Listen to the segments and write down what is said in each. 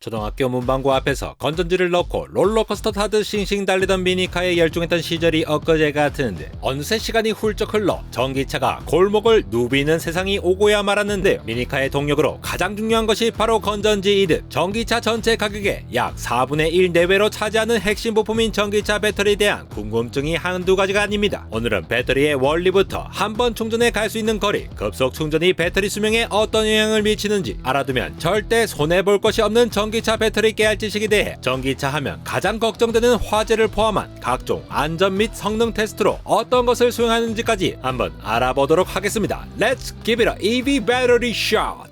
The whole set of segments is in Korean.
초등학교 문방구 앞에서 건전지를 넣고 롤러코스터 타듯 싱싱 달리던 미니카에 열중했던 시절이 엊그제 같은데 어느새 시간이 훌쩍 흘러 전기차가 골목을 누비는 세상이 오고야 말았는데요. 미니카의 동력으로 가장 중요한 것이 바로 건전지이듯 전기차 전체 가격의 약 4분의 1 내외로 차지하는 핵심 부품인 전기차 배터리에 대한 궁금증이 한두 가지가 아닙니다. 오늘은 배터리의 원리부터 한 번 충전해 갈 수 있는 거리, 급속 충전이 배터리 수명에 어떤 영향을 미치는지 알아두면 절대 손해볼 것이 없는 전기차 배터리 깨알 지식에 대해 전기차 하면 가장 걱정되는 화재를 포함한 각종 안전 및 성능 테스트로 어떤 것을 수행하는지까지 한번 알아보도록 하겠습니다. Let's give it a EV battery shot!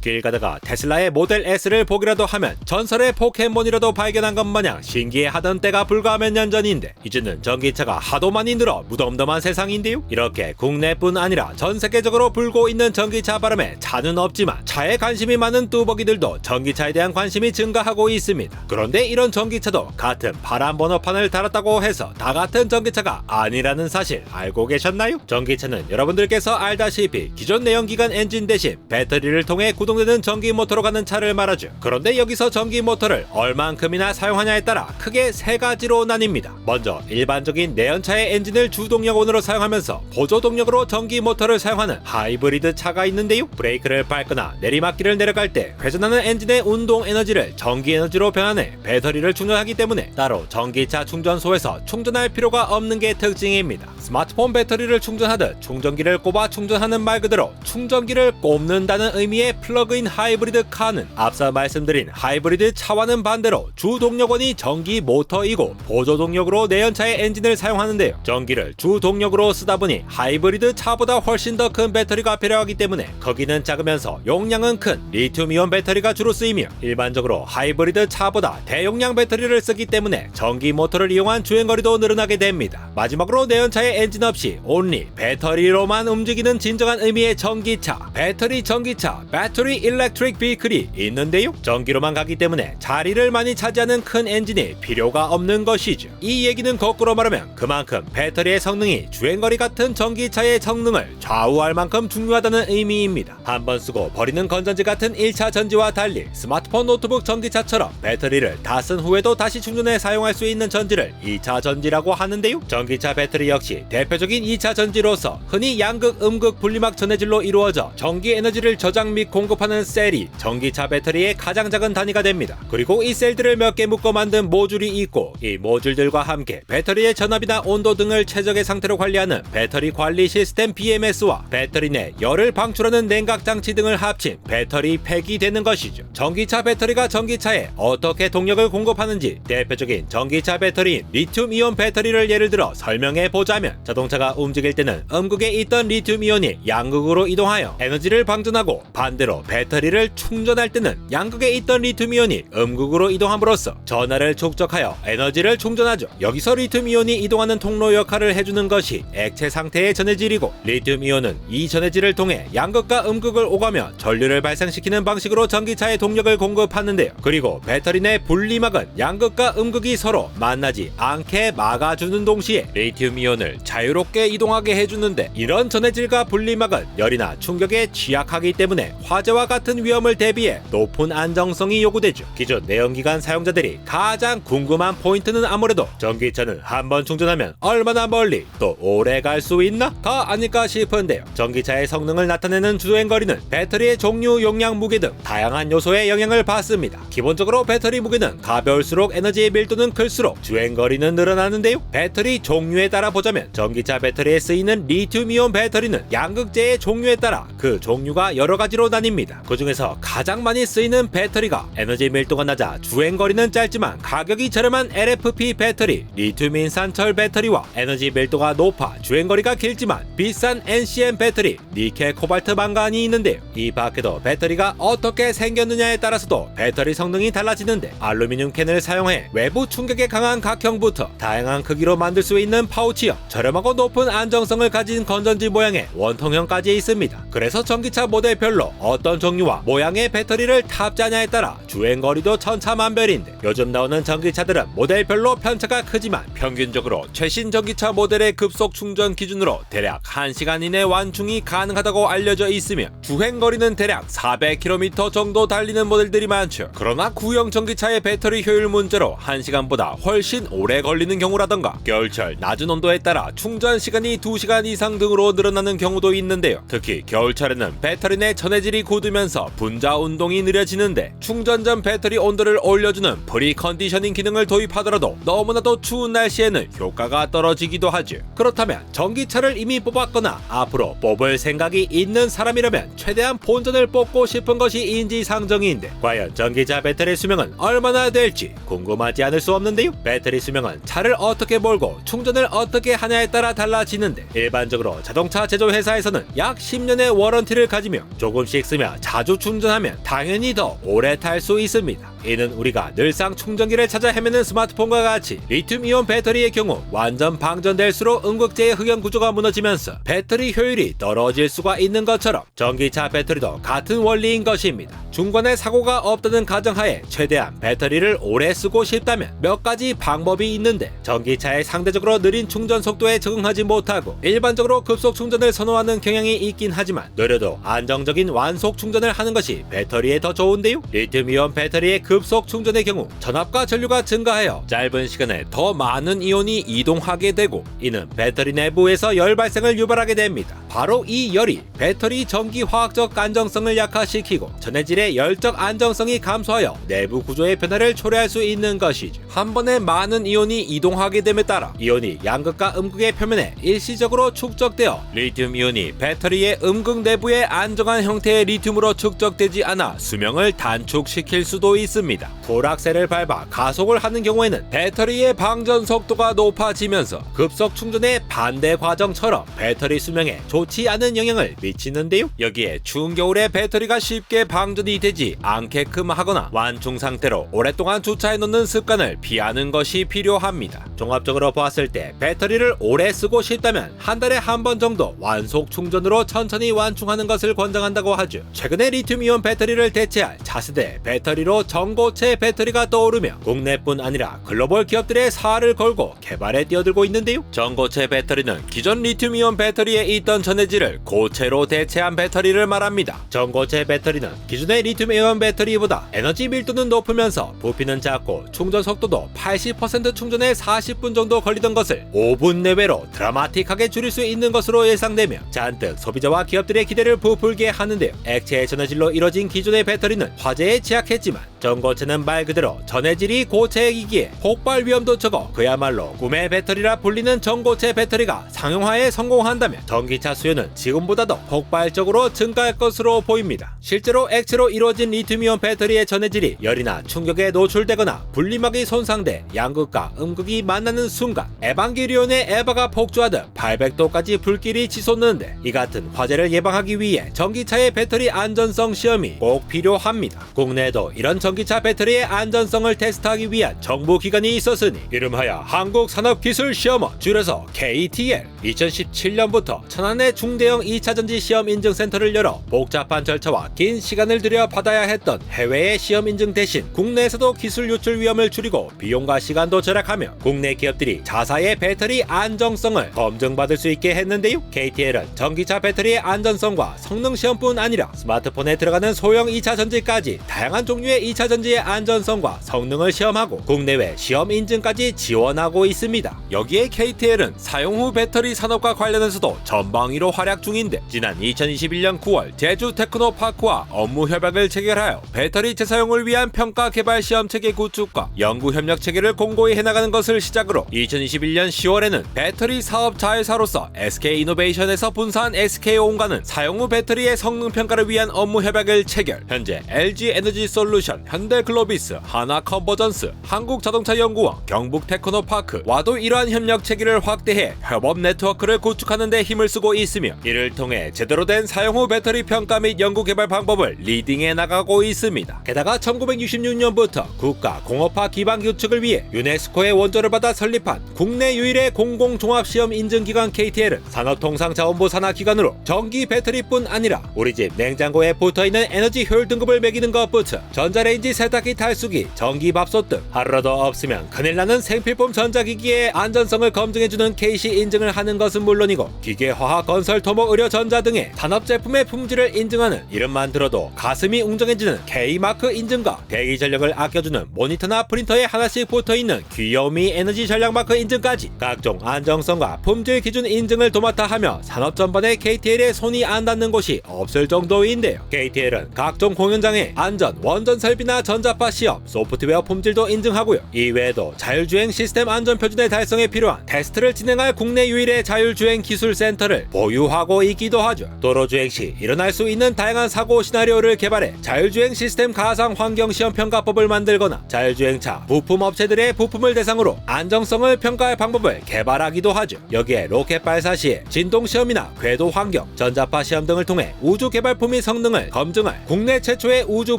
길 가다가 테슬라의 모델 S를 보기라도 하면 전설의 포켓몬이라도 발견한 것 마냥 신기해하던 때가 불과 몇 년 전인데 이제는 전기차가 하도 많이 늘어 무덤덤한 세상인데요. 이렇게 국내뿐 아니라 전 세계적으로 불고 있는 전기차 바람에 차는 없지만 차에 관심이 많은 뚜벅이들도 전기차에 대한 관심이 증가하고 있습니다. 그런데 이런 전기차도 같은 파란 번호판을 달았다고 해서 다 같은 전기차가 아니라는 사실 알고 계셨나요? 전기차는 여러분들께서 알다시피 기존 내연기관 엔진 대신 배터리를 통해 구동되는 전기 모터로 가는 차를 말하죠. 그런데 여기서 전기 모터를 얼만큼이나 사용하냐에 따라 크게 세 가지로 나뉩니다. 먼저 일반적인 내연차의 엔진을 주동력원으로 사용하면서 보조동력으로 전기 모터를 사용하는 하이브리드 차가 있는데요. 브레이크를 밟거나 내리막길을 내려갈 때 회전하는 엔진의 운동 에너지를 전기 에너지로 변환해 배터리를 충전하기 때문에 따로 전기차 충전소에서 충전할 필요가 없는 게 특징입니다. 스마트폰 배터리를 충전하듯 충전기를 꼽아 충전하는 말 그대로 충전기를 꼽는다는 의미의 플러그인 하이브리드 카는 앞서 말씀드린 하이브리드 차와는 반대로 주동력원이 전기 모터이고 보조동력으로 내연차의 엔진을 사용하는데요. 전기를 주동력으로 쓰다 보니 하이브리드 차보다 훨씬 더 큰 배터리가 필요하기 때문에 크기는 작으면서 용량은 큰 리튬이온 배터리가 주로 쓰이며 일반적으로 하이브리드 차보다 대용량 배터리를 쓰기 때문에 전기 모터를 이용한 주행거리도 늘어나게 됩니다. 마지막으로 내연차의 엔진 없이 온리 배터리로만 움직이는 진정한 의미의 전기차, 배터리 전기차, 배터리 일렉트릭 비클이 있는데요. 전기로만 가기 때문에 자리를 많이 차지하는 큰 엔진이 필요가 없는 것이죠. 이 얘기는 거꾸로 말하면 그만큼 배터리의 성능이 주행거리 같은 전기차의 성능을 좌우할 만큼 중요하다는 의미입니다. 한번 쓰고 버리는 건전지 같은 1차 전지와 달리 스마트폰, 노트북 전기차처럼 배터리를 다 쓴 후에도 다시 충전해 사용할 수 있는 전지를 2차 전지라고 하는데요. 전기차 배터리 역시 대표적인 2차 전지로서 흔히 양극, 음극 분리막 전해질로 이루어져 전기 에너지를 저장 및 공급하는 셀이 전기차 배터리의 가장 작은 단위가 됩니다. 그리고 이 셀들을 몇 개 묶어 만든 모듈이 있고 이 모듈들과 함께 배터리의 전압이나 온도 등을 최적의 상태로 관리하는 배터리 관리 시스템 BMS와 배터리 내 열을 방출하는 냉각 장치 등을 합친 배터리 팩이 되는 것이죠. 전기차 배터리가 전기차에 어떻게 동력을 공급하는지 대표적인 전기차 배터리인 리튬이온 배터리를 예를 들어 설명해 보자면 자동차가 움직일 때는 음극에 있던 리튬이온이 양극으로 이동하여 에너지를 방전하고 반대로 배터리를 충전할 때는 양극에 있던 리튬이온이 음극으로 이동함으로써 전하를 축적하여 에너지를 충전하죠. 여기서 리튬이온이 이동하는 통로 역할을 해주는 것이 액체 상태의 전해질이고 리튬이온은 이 전해질을 통해 양극과 음극을 오가며 전류를 발생시키는 방식으로 전기차에 동력을 공급하는데요. 그리고 배터리 내 분리막은 양극과 음극이 서로 만나지 않게 막아주는 동시에 리튬이온을 자유롭게 이동하게 해주는데 이런 전해질과 분리막은 열이나 충격에 취약하기 때문에 화재와 같은 위험을 대비해 높은 안정성이 요구되죠. 기존 내연기관 사용자들이 가장 궁금한 포인트는 아무래도 전기차는 한번 충전하면 얼마나 멀리 또 오래 갈 수 있나가 아닐까 싶은데요. 전기차의 성능을 나타내는 주행거리는 배터리의 종류, 용량, 무게 등 다양한 요소의 영향을 받습니다. 기본적으로 배터리 무게는 가벼울수록 에너지의 밀도는 클수록 주행거리는 늘어나는데요. 배터리 종류에 따라 보자면 전기차 배터리에 쓰이는 리튬이온 배터리는 양극재의 종류에 따라 그 종류가 여러 가지로 나뉩니다. 그 중에서 가장 많이 쓰이는 배터리가 에너지 밀도가 낮아 주행거리는 짧지만 가격이 저렴한 LFP 배터리, 리튬 인산철 배터리와 에너지 밀도가 높아 주행거리가 길지만 비싼 NCM 배터리, 니켈, 코발트, 망간이 있는데요. 이 밖에도 배터리가 어떻게 생겼느냐에 따라서도 배터리 성능이 달라지는데 알루미늄 캔을 사용해 외부 충격에 강한 각형부터 다양한 크기로 만들 수 있는 파우치형, 저렴하고 높은 안정성을 가진 건전지 모양의 원통형까지 있습니다. 그래서 전기차 모델별로 어떤 어떤 종류와 모양의 배터리를 탑재하냐에 따라 주행거리도 천차만별인데, 요즘 나오는 전기차들은 모델별로 편차가 크지만 평균적으로 최신 전기차 모델의 급속 충전 기준으로 대략 1시간 이내 완충이 가능하다고 알려져 있으며, 주행거리는 대략 400km 정도 달리는 모델들이 많죠. 그러나 구형 전기차의 배터리 효율 문제로 1시간보다 훨씬 오래 걸리는 경우라던가, 겨울철 낮은 온도에 따라 충전 시간이 2시간 이상 등으로 늘어나는 경우도 있는데요. 특히 겨울철에는 배터리 내 전해질이 굳으면서 분자 운동이 느려지는데, 충전 전 배터리 온도를 올려주는 프리컨디셔닝 기능을 도입하더라도 너무나도 추운 날씨에는 효과가 떨어지기도 하죠. 그렇다면 전기차를 이미 뽑았거나 앞으로 뽑을 생각이 있는 사람이라면 최대한 본전을 뽑고 싶은 것이 인지상정인데, 과연 전기차 배터리 수명은 얼마나 될지 궁금하지 않을 수 없는데요. 배터리 수명은 차를 어떻게 몰고 충전을 어떻게 하냐에 따라 달라지는데, 일반적으로 자동차 제조회사에서는 약 10년의 워런티를 가지며 조금씩 쓰며 자주 충전하면 당연히 더 오래 탈 수 있습니다. 이는 우리가 늘상 충전기를 찾아 헤매는 스마트폰과 같이 리튬이온 배터리의 경우 완전 방전될수록 음극재의 흑연 구조가 무너지면서 배터리 효율이 떨어질 수가 있는 것처럼, 전기차 배터리도 같은 원리인 것입니다. 중간에 사고가 없다는 가정하에 최대한 배터리를 오래 쓰고 싶다면 몇 가지 방법이 있는데, 전기차의 상대적으로 느린 충전 속도에 적응하지 못하고 일반적으로 급속 충전을 선호하는 경향이 있긴 하지만, 느려도 안정적인 완속 충전을 하는 것이 배터리에 더 좋은데요. 리튬이온 배터리의 급속 충전의 경우 전압과 전류가 증가하여 짧은 시간에 더 많은 이온이 이동하게 되고, 이는 배터리 내부에서 열 발생을 유발하게 됩니다. 바로 이 열이 배터리 전기 화학적 안정성을 약화시키고 전해질의 열적 안정성이 감소하여 내부 구조의 변화를 초래할 수 있는 것이죠. 한 번에 많은 이온이 이동하게 됨에 따라 이온이 양극과 음극의 표면에 일시적으로 축적되어 리튬 이온이 배터리의 음극 내부의 안정한 형태의 리튬으로 축적되지 않아 수명을 단축시킬 수도 있습니다. 불악셀을 밟아 가속을 하는 경우에는 배터리의 방전 속도가 높아지면서 급속 충전의 반대 과정처럼 배터리 수명에 좋지 않은 영향을 미치는데요. 여기에 추운 겨울에 배터리가 쉽게 방전이 되지 않게끔 하거나 완충 상태로 오랫동안 주차해 놓는 습관을 피하는 것이 필요합니다. 종합적으로 보았을 때 배터리를 오래 쓰고 싶다면 한 달에 한 번 정도 완속 충전으로 천천히 완충하는 것을 권장한다고 하죠. 최근에 리튬이온 배터리를 대체할 차세대 배터리로 전고체 배터리가 떠오르며 국내뿐 아니라 글로벌 기업들의 사활을 걸고 개발에 뛰어들고 있는데요. 전고체 배터리는 기존 리튬이온 배터리에 있던 전해질을 고체로 대체한 배터리를 말합니다. 전고체 배터리는 기존의 리튬이온 배터리보다 에너지 밀도는 높으면서 부피는 작고 충전 속도도 80% 충전에 40분 정도 걸리던 것을 5분 내외로 드라마틱하게 줄일 수 있는 것으로 예상되며, 잔뜩 소비자와 기업들의 기대를 부풀게 하는데요. 액체 전해질로 이뤄진 기존의 배터리는 화재에 취약했지만 전고체는 말 그대로 전해질이 고체이기에 폭발 위험도 적어 그야말로 꿈의 배터리라 불리는 전고체 배터리가 상용화에 성공한다면 전기차 수요는 지금보다도 폭발적으로 증가할 것으로 보입니다. 실제로 액체로 이루어진 리튬이온 배터리의 전해질이 열이나 충격에 노출되거나 분리막이 손상돼 양극과 음극이 만나는 순간 에반게리온의 에바가 폭주하듯 800도까지 불길이 치솟는데, 이 같은 화재를 예방하기 위해 전기차의 배터리 안전성 시험이 꼭 필요합니다. 국내에도 이런 전기차 배터리의 안전성을 테스트하기 위한 정부 기관이 있었으니 이름하여 한국산업기술시험원, 줄여서 KTL, 2017년부터 천안의 중대형 2차전지 시험 인증센터를 열어 복잡한 절차와 긴 시간을 들여 받아야 했던 해외의 시험 인증 대신 국내에서도 기술 유출 위험을 줄이고 비용과 시간도 절약하며 국내 기업들이 자사의 배터리 안정성을 검증받을 수 있게 했는데요. KTL은 전기차 배터리의 안전성과 성능 시험뿐 아니라 스마트폰에 들어가는 소형 2차전지까지 다양한 종류의 2차전지의 안전성과 성능을 시험하고 국내외 시험 인증까지 지원하고 있습니다. 여기에 KTL은 사용 후 배터리 산업과 관련해서도 전방위로 활약 중인데, 지난 2021년 9월 제주 테크노파크와 업무 협약을 체결하여 배터리 재사용을 위한 평가 개발 시험 체계 구축과 연구 협력 체계를 공고히 해나가는 것을 시작으로 2021년 10월에는 배터리 사업 자회사로서 SK이노베이션에서 분사한 SK온과는 사용 후 배터리의 성능 평가를 위한 업무 협약을 체결. 현재 LG 에너지 솔루션, 현대글로비스, 하나컨버전스, 한국자동차연구원, 경북테크노파크와도 이러한 협력 체계를 확대해 협업 네트워크를 구축하는 데 힘을 쓰고 있으며 이를 통해 제대로 된 사용 후 배터리 평가 및 연구 개발 방법을 리딩해 나가고 있습니다. 게다가 1966년부터 국가 공업화 기반 구축을 위해 유네스코의 원조를 받아 설립한 국내 유일의 공공종합시험 인증기관 KTL은 산업통상자원부 산하기관으로 전기 배터리뿐 아니라 우리 집 냉장고에 붙어있는 에너지 효율 등급을 매기는 것부터 전자레인지 세탁기 탈수기, 전기밥솥 등 하루라도 없으면 큰일 나는 생필품 전자기기의 안전성을 검증해주는 KC 인증을 하는 것은 물론이고 기계, 화학, 건설, 토목, 의료, 전자 등의 산업제품의 품질을 인증하는 이름만 들어도 가슴이 웅장해지는 K마크 인증과 대기 전력을 아껴주는 모니터나 프린터에 하나씩 붙어있는 귀요미 에너지 전략 마크 인증까지 각종 안정성과 품질 기준 인증을 도맡아 하며 산업 전반에 KTL에 손이 안 닿는 곳이 없을 정도인데요. KTL은 각종 공연장의 안전, 원전 설비나 전자파 시험, 소프트웨어 품질도 인증하고요. 이외에도 자율주행 시스템 안전 표준의 달성에 필요한 테스트를 진행할 국내 유일의 자율주행 기술센터를 보유하고 있기도 하죠. 도로주행 시 일어날 수 있는 다양한 사고 시나리오를 개발해 자율주행 시스템 가상 환경 시험 평가법을 만들거나 자율주행차 부품 업체들의 부품을 대상으로 안정성을 평가할 방법을 개발하기도 하죠. 여기에 로켓 발사 시에 진동 시험이나 궤도 환경, 전자파 시험 등을 통해 우주 개발품의 성능을 검증할 국내 최초의 우주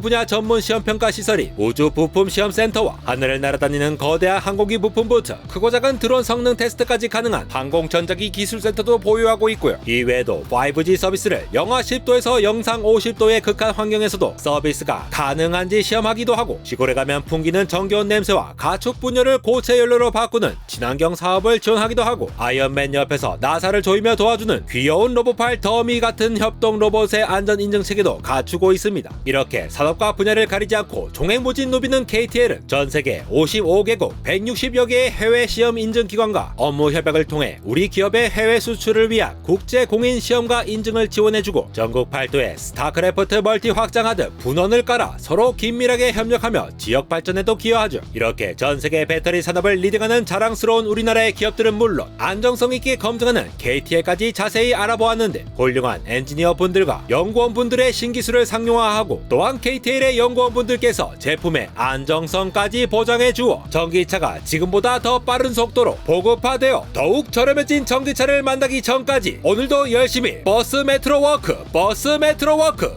분야 전문 시험 평가 시설이 우주 부품 시험 센터와 하늘을 날아다니는 거대한 항공기 부품부터 크고 작은 드론 성능 테스트까지 가능한 항공 전자기 기술센터도 보유하고 있고요. 이외에도 5G 서비스를 영하 10도에서 영상 50도의 극한 환경에서도 서비스가 가능한지 시험하기도 하고 시골에 가면 풍기는 정겨운 냄새와 가축 분열을 고체 연료로 바꾸는 친환경 사업을 지원하기도 하고 아이언맨 옆에서 나사를 조이며 도와주는 귀여운 로봇팔 더미 같은 협동 로봇의 안전 인증 체계도 갖추고 있습니다. 이렇게 산업과 분야를 가리지 않고 종횡무진 누비는 KTL은 전 세계 55개국 160여 개의 해외 시험 인증 기관과 업무 협약을 통해 우리 기업의 해외 수출을 위한 국제 공인 시험과 인증을 지원해주고 전국 8도에 스타크래프트 멀티 확장하듯 분원을 깔아 서로 긴밀하게 협력하며 지역 발전에도 기여하죠. 이렇게 전 세계 배터리 산업을 리딩하는 자랑스러운 우리나라의 기업들은 물론 안정성 있게 검증하는 KTL까지 자세히 알아보았는데 훌륭한 엔지니어 분들과 연구원 분들의 신기술을 상용화하고 또한 KTL의 연구원 분들께서 제품의 안정성까지 보장해 주어 전기차가 지금보다 더 빠른 속도로 보급화되어 더욱 저렴해진 전기차를 만나기 전까지 오늘도 열심히 버스 메트로워크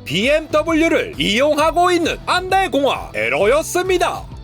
BMW를 이용하고 있는 안달공화 에러였습니다.